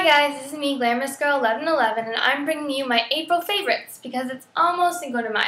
Hi guys, this is me, Glamorous Girl 1111, and I'm bringing you my April favorites because it's almost Cinco de Mayo.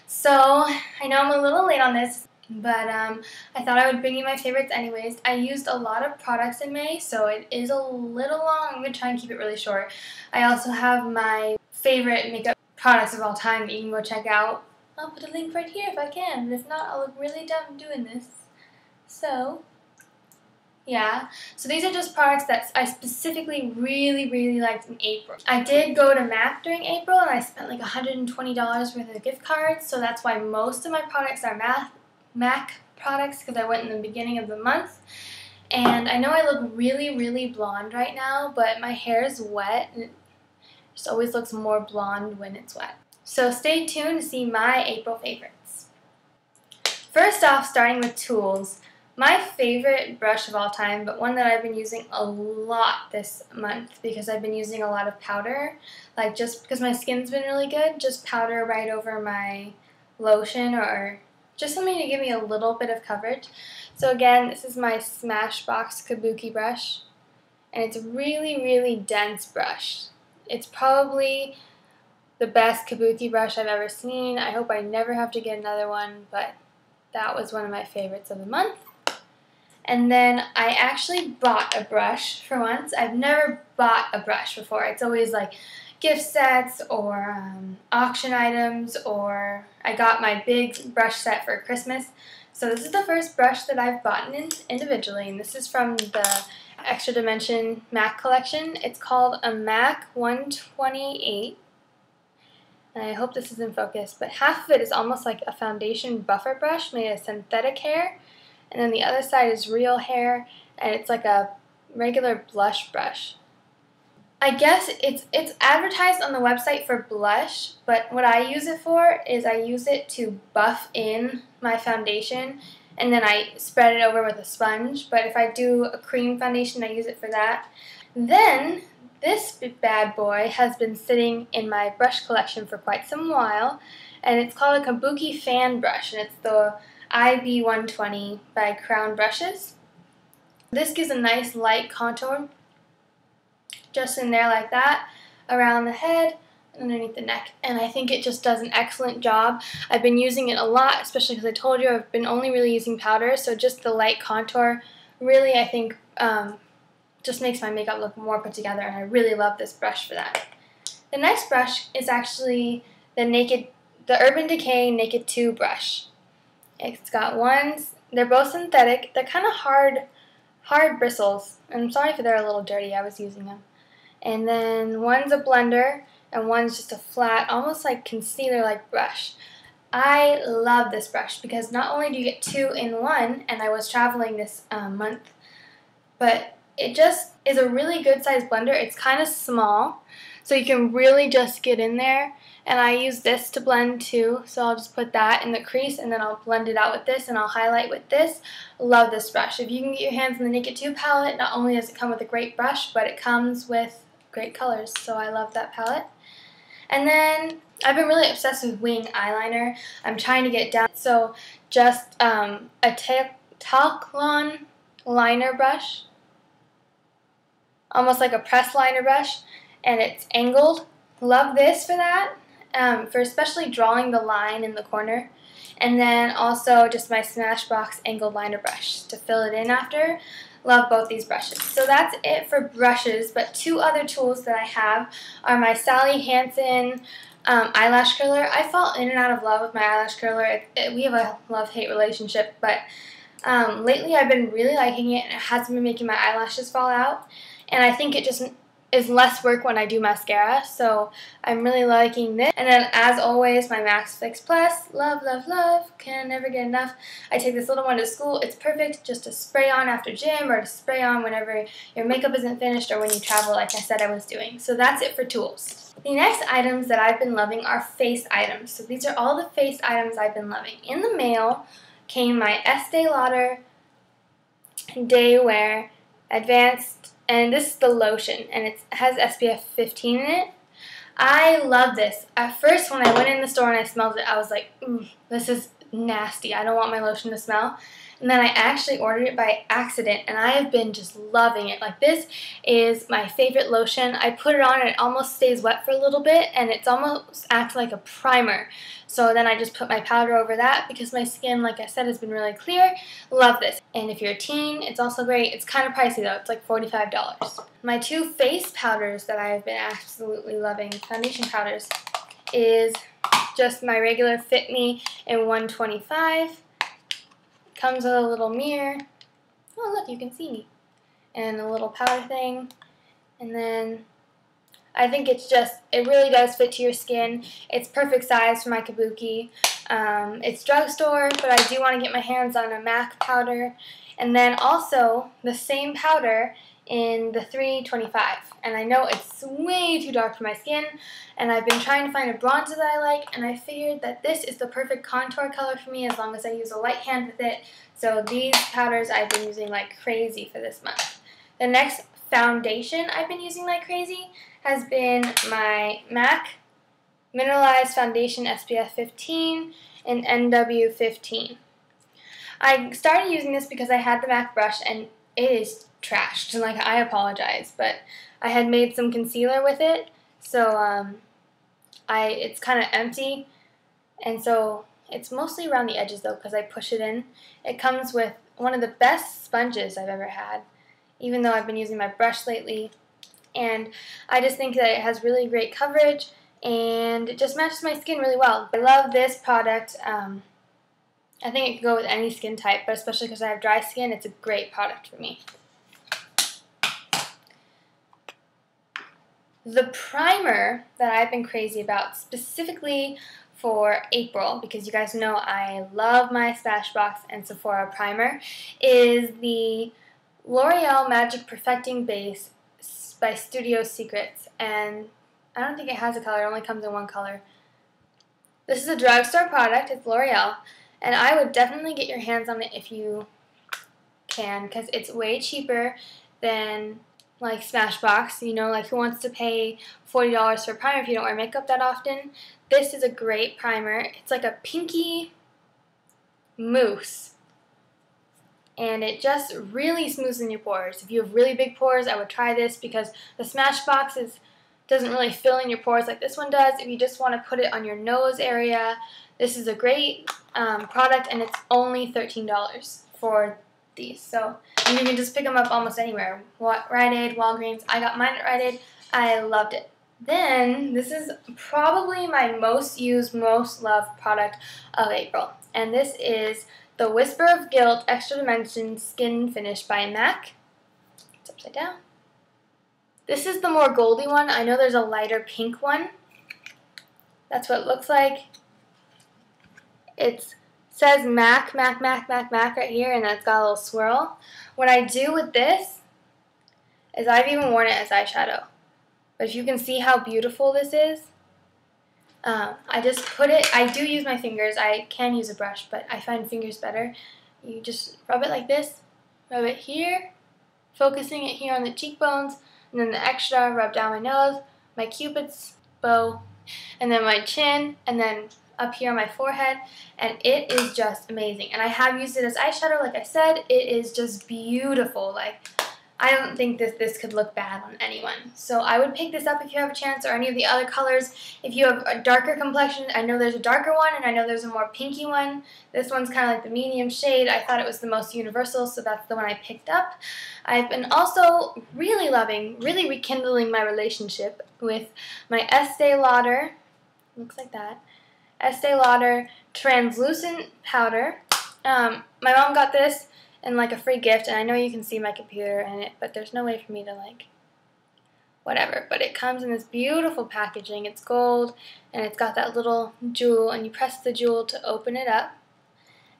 So, I know I'm a little late on this, but I thought I would bring you my favorites anyways. I used a lot of products in May, so it is a little long. I'm going to try and keep it really short. I also have my favorite makeup products of all time that you can go check out. I'll put a link right here if I can, but if not, I'll look really dumb doing this. So, yeah, so these are just products that I specifically really liked in April. I did go to MAC during April and I spent like $120 worth of gift cards, so that's why most of my products are MAC products because I went in the beginning of the month. And I know I look really blonde right now, but my hair is wet and it just always looks more blonde when it's wet. So stay tuned to see my April favorites. First off, starting with tools. My favorite brush of all time, but one that I've been using a lot this month because I've been using a lot of powder, like just because my skin's been really good, just powder right over my lotion or just something to give me a little bit of coverage. So again, this is my Smashbox Kabuki brush, and it's a really dense brush. It's probably the best Kabuki brush I've ever seen. I hope I never have to get another one, but that was one of my favorites of the month. And then I actually bought a brush for once. I've never bought a brush before. It's always like gift sets or auction items, or I got my big brush set for Christmas. So this is the first brush that I've bought individually, and this is from the Extra Dimension MAC collection. It's called a MAC 128. And I hope this is in focus, but half of it is almost like a foundation buffer brush made of synthetic hair. And then the other side is real hair, and it's like a regular blush brush. I guess it's advertised on the website for blush, but what I use it for is I use it to buff in my foundation, and then I spread it over with a sponge. But if I do a cream foundation, I use it for that. Then this bad boy has been sitting in my brush collection for quite some while, and it's called a Kabuki fan brush, and it's the IB120 by Crown Brushes. This gives a nice light contour just in there like that, around the head and underneath the neck, and I think it just does an excellent job. I've been using it a lot, especially because I told you I've been only really using powder, so just the light contour really, I think, just makes my makeup look more put together, and I really love this brush for that. The next brush is actually the Urban Decay Naked 2 brush. It's got ones, they're both synthetic, they're kind of hard bristles, and I'm sorry if they're a little dirty, I was using them. And then one's a blender, and one's just a flat, almost like concealer-like brush. I love this brush because not only do you get two in one, and I was traveling this month, but it just is a really good sized blender. It's kind of small, so you can really just get in there. And I use this to blend too, so I'll just put that in the crease and then I'll blend it out with this and I'll highlight with this. Love this brush. If you can get your hands on the Naked 2 palette, not only does it come with a great brush, but it comes with great colors, so I love that palette. And then I've been really obsessed with wing eyeliner. I'm trying to get it down, so just a Talklon liner brush, almost like a press liner brush, and it's angled. Love this for that. For especially drawing the line in the corner. And then also just my Smashbox angled liner brush to fill it in after. Love both these brushes. So that's it for brushes, but two other tools that I have are my Sally Hansen eyelash curler. I fall in and out of love with my eyelash curler. We have a love-hate relationship, but lately I've been really liking it, and it hasn't been making my eyelashes fall out. And I think it just is less work when I do mascara, so I'm really liking this. And then, as always, my Max Fix Plus. Love, can never get enough. I take this little one to school. It's perfect just to spray on after gym or to spray on whenever your makeup isn't finished or when you travel, like I said I was doing. So that's it for tools. The next items that I've been loving are face items. So these are all the face items I've been loving. In the mail came my Estee Lauder Day Wear Advanced, and this is the lotion, and it has SPF 15 in it. I love this. At first, when I went in the store and I smelled it, I was like, this is nasty. I don't want my lotion to smell. and then I actually ordered it by accident, and I have been just loving it. Like, this is my favorite lotion. I put it on and it almost stays wet for a little bit, and it's almost acts like a primer. So then I just put my powder over that because my skin, like I said, has been really clear. Love this. And if you're a teen, it's also great. It's kind of pricey though. It's like $45. My two face powders that I've been absolutely loving, foundation powders, is just my regular Fit Me in 125. Comes with a little mirror. Oh, look, you can see me. And a little powder thing. And then I think it really does fit to your skin. It's perfect size for my kabuki. It's drugstore, but I do want to get my hands on a MAC powder. And then also the same powder in the 325. And I know it's way too dark for my skin, and I've been trying to find a bronzer that I like, and I figured that this is the perfect contour color for me as long as I use a light hand with it. So these powders I've been using like crazy for this month. The next foundation I've been using like crazy has been my MAC Mineralized Foundation SPF 15 in NW 15. I started using this because I had the MAC brush and it is trashed. Like, I apologize, but I had made some concealer with it, so it's kind of empty, and so it's mostly around the edges though because I push it in. It comes with one of the best sponges I've ever had, even though I've been using my brush lately, and I just think that it has really great coverage and it just matches my skin really well. I love this product. I think it could go with any skin type, but especially because I have dry skin, it's a great product for me. The primer that I've been crazy about, specifically for April, because you guys know I love my Smashbox and Sephora primer, is the L'Oreal Magic Perfecting Base by Studio Secrets. And I don't think it has a color, it only comes in one color. This is a drugstore product, it's L'Oreal, and I would definitely get your hands on it if you can, because it's way cheaper than like Smashbox. You know, like, who wants to pay $40 for a primer if you don't wear makeup that often? This is a great primer. It's like a pinky mousse, and it just really smooths in your pores. If you have really big pores, I would try this because the Smashbox doesn't really fill in your pores like this one does. If you just want to put it on your nose area, this is a great product, and it's only $13 for these. So, and you can just pick them up almost anywhere. Rite Aid, Walgreens. I got mine at Rite Aid. I loved it. Then, this is probably my most used, most loved product of April. And this is the Whisper of Guilt Extra Dimension Skin Finish by MAC. It's upside down. This is the more goldy one. I know there's a lighter pink one. That's what it looks like. It says MAC, MAC, MAC, MAC, MAC right here, and that's got a little swirl. What I do with this is I've even worn it as eyeshadow. But if you can see how beautiful this is, I just put it, I do use my fingers. I can use a brush, but I find fingers better. You just rub it like this, rub it here, focusing it here on the cheekbones, and then the extra rub down my nose, my cupid's bow, and then my chin, and then up here on my forehead, and it is just amazing. And I have used it as eyeshadow, like I said. It is just beautiful. Like, I don't think that this could look bad on anyone. So I would pick this up if you have a chance, or any of the other colors. If you have a darker complexion, I know there's a darker one, and I know there's a more pinky one. This one's kind of like the medium shade. I thought it was the most universal, so that's the one I picked up. I've been also really loving, really rekindling my relationship with my Estee Lauder, looks like that, Estee Lauder Translucent Powder. My mom got this in like a free gift, and I know you can see my computer in it, but there's no way for me to like, whatever. But it comes in this beautiful packaging. It's gold, and it's got that little jewel, and you press the jewel to open it up,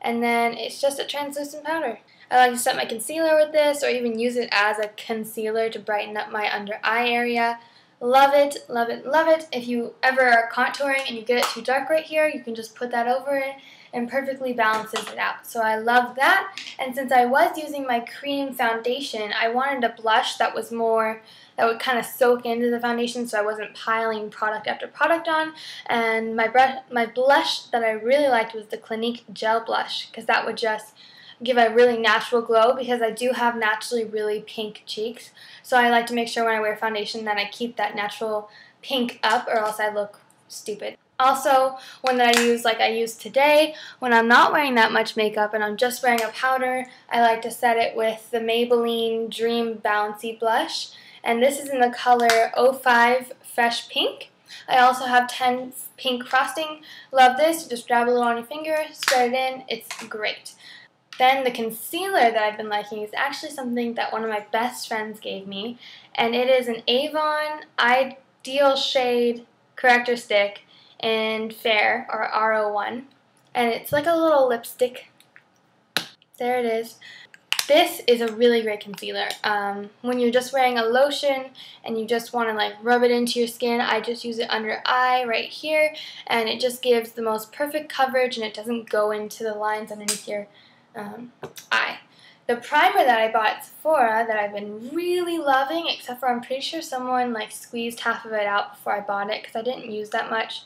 and then it's just a translucent powder. I like to set my concealer with this, or even use it as a concealer to brighten up my under eye area. Love it, love it, love it. If you ever are contouring and you get it too dark right here, you can just put that over it and perfectly balances it out. So I love that. And since I was using my cream foundation, I wanted a blush that was more, that would kind of soak into the foundation so I wasn't piling product after product on. And my blush that I really liked was the Clinique Gel Blush, because that would just give a really natural glow because I do have naturally really pink cheeks. So I like to make sure when I wear foundation that I keep that natural pink up, or else I look stupid. Also, one that I use, like I used today, when I'm not wearing that much makeup and I'm just wearing a powder, I like to set it with the Maybelline Dream Bouncy Blush. And this is in the color 05 Fresh Pink. I also have 10 pink frosting. Love this. You just grab a little on your finger, spread it in. It's great. Then the concealer that I've been liking is actually something that one of my best friends gave me. And it is an Avon Ideal Shade Corrector Stick in Fair, or R01. And it's like a little lipstick. There it is. This is a really great concealer. When you're just wearing a lotion and you just want to like rub it into your skin, I just use it under eye right here, and it just gives the most perfect coverage and it doesn't go into the lines underneath your eye. The primer that I bought at Sephora that I've been really loving, except for I'm pretty sure someone like squeezed half of it out before I bought it because I didn't use that much,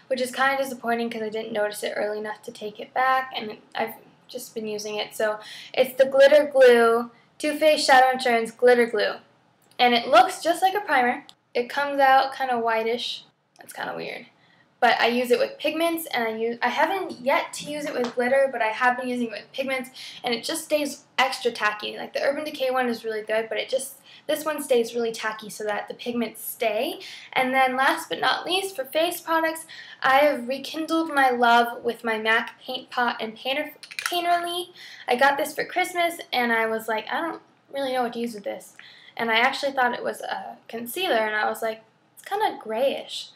which is kind of disappointing because I didn't notice it early enough to take it back, and I've just been using it. So it's the Glitter Glue Too Faced Shadow Insurance Glitter Glue, and it looks just like a primer. It comes out kind of whitish. That's kind of weird. But I use it with pigments, and I haven't yet to use it with glitter, but I have been using it with pigments, and it just stays extra tacky. Like the Urban Decay one is really good, but this one stays really tacky so that the pigments stay. And then last but not least, for face products, I have rekindled my love with my MAC Paint Pot and Painterly. I got this for Christmas, and I was like, I don't really know what to use with this. And I actually thought it was a concealer, and I was like, it's kind of grayish.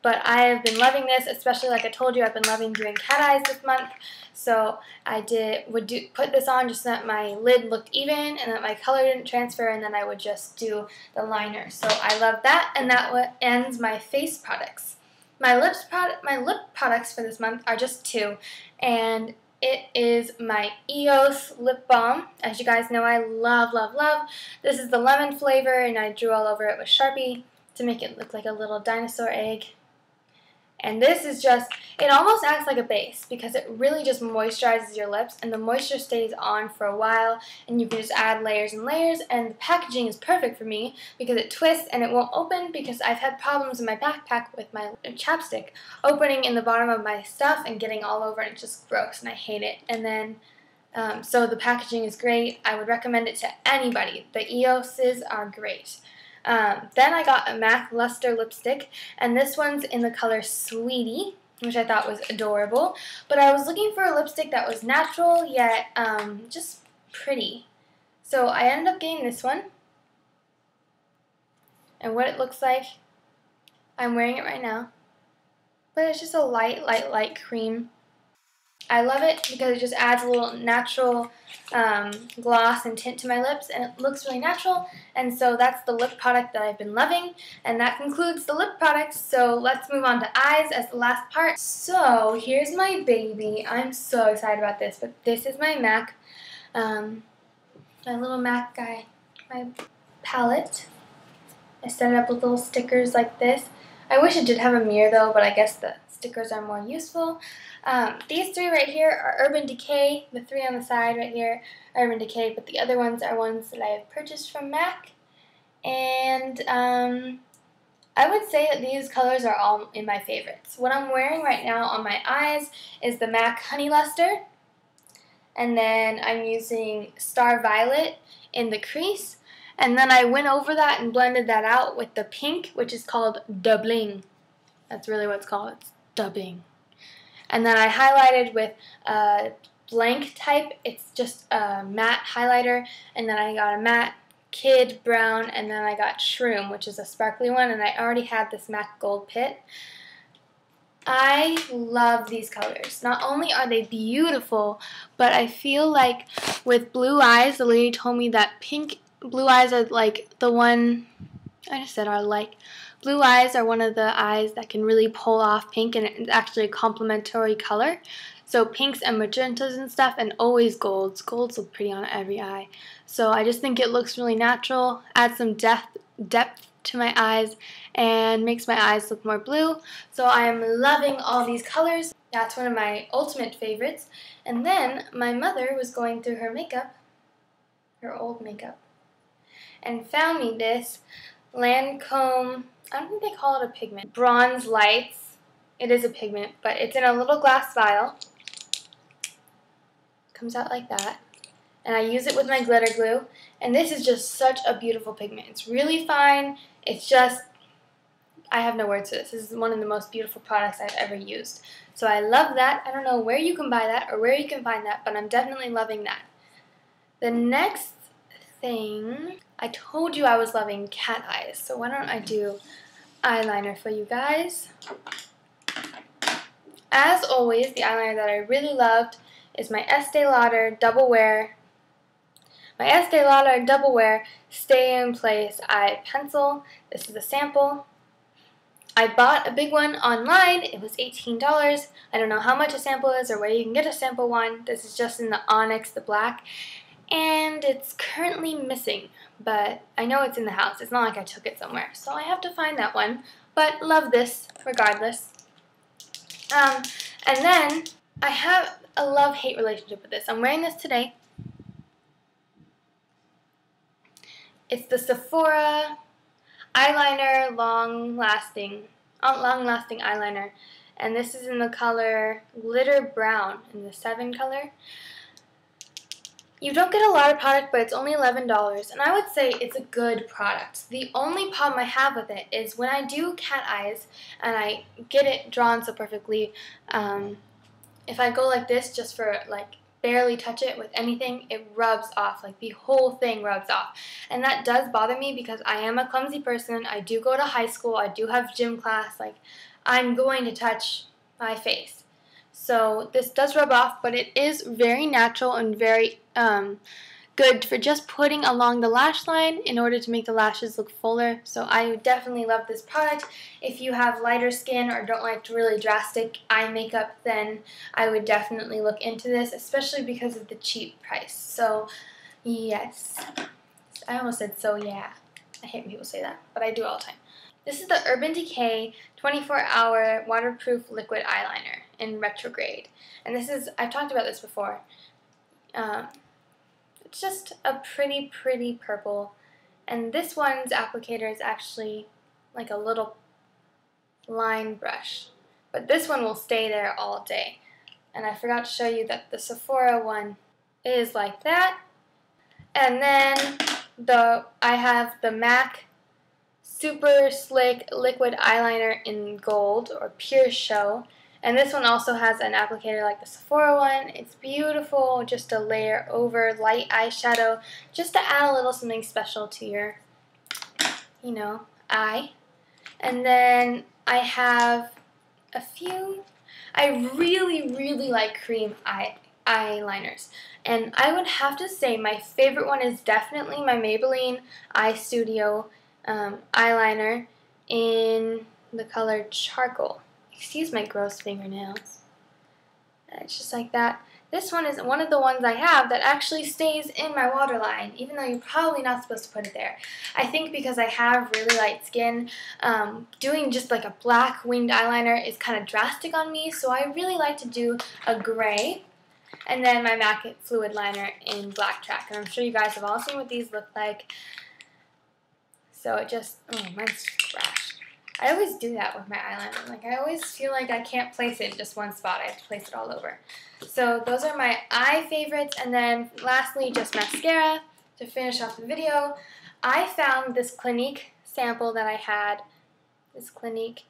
But I have been loving this, especially like I told you, I've been loving doing cat eyes this month. So I would put this on just so that my lid looked even and that my color didn't transfer, and then I would just do the liner. So I love that, and that ends my face products. My lip products for this month are just two, and it is my EOS lip balm. As you guys know, I love, love, love. This is the lemon flavor, and I drew all over it with Sharpie to make it look like a little dinosaur egg. And this is just, it almost acts like a base because it really just moisturizes your lips, and the moisture stays on for a while, and you can just add layers and layers, and the packaging is perfect for me because it twists and it won't open, because I've had problems in my backpack with my chapstick opening in the bottom of my stuff and getting all over, and it's just gross and I hate it. And then so the packaging is great. I would recommend it to anybody. The EOS's are great. Then I got a MAC Luster lipstick, and this one's in the color Sweetie, which I thought was adorable. But I was looking for a lipstick that was natural, yet just pretty. So I ended up getting this one. And what it looks like, I'm wearing it right now. But it's just a light, light, light cream. I love it because it just adds a little natural gloss and tint to my lips, and it looks really natural. And so that's the lip product that I've been loving, and that concludes the lip products. So let's move on to eyes as the last part. So here's my baby. I'm so excited about this, but this is my MAC, my little MAC guy, my palette. I set it up with little stickers like this. I wish it did have a mirror though, but I guess the stickers are more useful. These three right here are Urban Decay. The three on the side right here are Urban Decay, but the other ones are ones that I have purchased from MAC. And I would say that these colors are all in my favorites. What I'm wearing right now on my eyes is the MAC Honey Luster. And then I'm using Star Violet in the crease. And then I went over that and blended that out with the pink, which is called Da Bling. That's really what it's called. It's Da Bling. And then I highlighted with Blank Type. It's just a matte highlighter. And then I got a matte Kid Brown. And then I got Shroom, which is a sparkly one. And I already had this MAC Gold Pit. I love these colors. Not only are they beautiful, but I feel like with blue eyes, the lady told me that blue eyes are like the one, I just said are like, blue eyes are one of the eyes that can really pull off pink, and it's actually a complementary color. So pinks and magentas and stuff, and always golds. Golds look pretty on every eye. So I just think it looks really natural, adds some depth to my eyes, and makes my eyes look more blue. So I am loving all these colors. That's one of my ultimate favorites. And then my mother was going through her makeup, her old makeup, and found me this Lancome, I don't think they call it a pigment, Bronze Lights. It is a pigment, but it's in a little glass vial. Comes out like that. And I use it with my glitter glue. And this is just such a beautiful pigment. It's really fine. It's just, I have no words for this. This is one of the most beautiful products I've ever used. So I love that. I don't know where you can buy that or where you can find that, but I'm definitely loving that. The next thing, I told you I was loving cat eyes. So why don't I do eyeliner for you guys. As always, the eyeliner that I really loved is my Estee Lauder Double Wear. My Estee Lauder Double Wear Stay in Place Eye Pencil. This is a sample. I bought a big one online. It was $18. I don't know how much a sample is or where you can get a sample one. This is just in the Onyx, the black. And it's currently missing, but I know it's in the house. It's not like I took it somewhere. So I have to find that one. But love this regardless. And then I have a love-hate relationship with this. I'm wearing this today. It's the Sephora eyeliner long-lasting eyeliner. And this is in the color Glitter Brown, in the 7 color. You don't get a lot of product, but it's only $11, and I would say it's a good product. The only problem I have with it is when I do cat eyes and I get it drawn so perfectly, if I go like this just for like barely touch it with anything, it rubs off, like the whole thing rubs off. And that does bother me because I am a clumsy person. I do go to high school, I do have gym class, like I'm going to touch my face. So this does rub off, but it is very natural and very good for just putting along the lash line in order to make the lashes look fuller. So I definitely love this product. If you have lighter skin or don't like really drastic eye makeup, then I would definitely look into this, especially because of the cheap price. So yes. I almost said so yeah. I hate when people say that, but I do all the time. This is the Urban Decay 24-hour waterproof liquid eyeliner in retrograde. And this is, I've talked about this before. It's just a pretty, pretty purple. And this one's applicator is actually like a little line brush. But this one will stay there all day. And I forgot to show you that the Sephora one is like that. And then I have the MAC Super Slick Liquid Eyeliner in Gold, or Pure Show. And this one also has an applicator like the Sephora one. It's beautiful, just a layer over light eyeshadow, just to add a little something special to your, eye. And then I have a few, I really, really like cream eyeliners. And I would have to say my favorite one is definitely my Maybelline Eye Studio eyeliner in the color Charcoal. Excuse my gross fingernails. It's just like that. This one is one of the ones I have that actually stays in my waterline, even though you're probably not supposed to put it there. I think because I have really light skin, doing just like a black winged eyeliner is kind of drastic on me, so I really like to do a gray. And then my MAC Fluid Liner in Black Track. And I'm sure you guys have all seen what these look like. So it just, oh, mine's crashed. I always do that with my eyeliner. Like, I always feel like I can't place it in just one spot. I have to place it all over. So those are my eye favorites. And then lastly, just mascara to finish off the video. I found this Clinique sample that I had. This Clinique.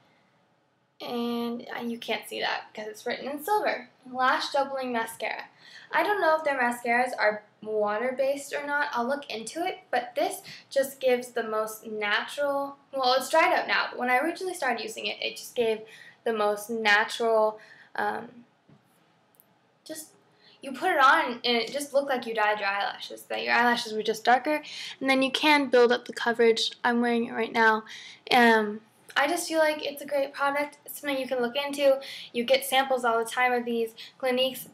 And you can't see that because it's written in silver. Lash Doubling Mascara. I don't know if their mascaras are water-based or not. I'll look into it, but this just gives the most natural, well, it's dried up now, but when I originally started using it, it just gave the most natural, just, you put it on and it just looked like you dyed your eyelashes, that your eyelashes were just darker, and then you can build up the coverage. I'm wearing it right now. I just feel like it's a great product. It's something you can look into. You get samples all the time of these Clinique's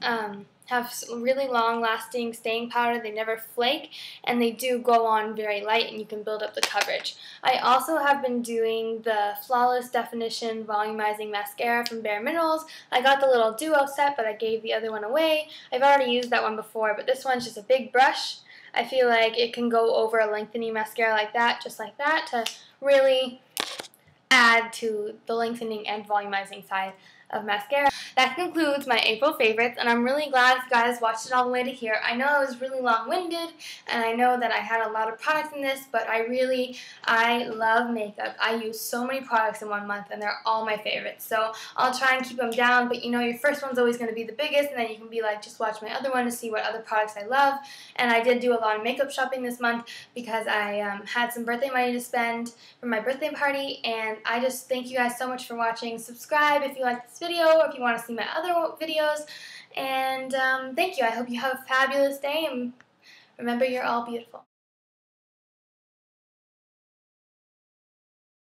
have really long-lasting staying powder. They never flake, and they do go on very light, and you can build up the coverage. I also have been doing the Flawless Definition Volumizing Mascara from Bare Minerals. I got the little duo set, but I gave the other one away. I've already used that one before, but this one's just a big brush. I feel like it can go over a lengthening mascara like that, just like that, to really add to the lengthening and volumizing side of mascara. That concludes my April favorites, and I'm really glad you guys watched it all the way to here. I know I was really long-winded, and I know that I had a lot of products in this, but I love makeup. I use so many products in 1 month, and they're all my favorites. So I'll try and keep them down, but you know, your first one's always going to be the biggest, and then you can be like, just watch my other one to see what other products I love. And I did do a lot of makeup shopping this month because I had some birthday money to spend for my birthday party, and I just thank you guys so much for watching. Subscribe if you like this video or if you want to see my other videos, and thank you. I hope you have a fabulous day, and remember, you're all beautiful.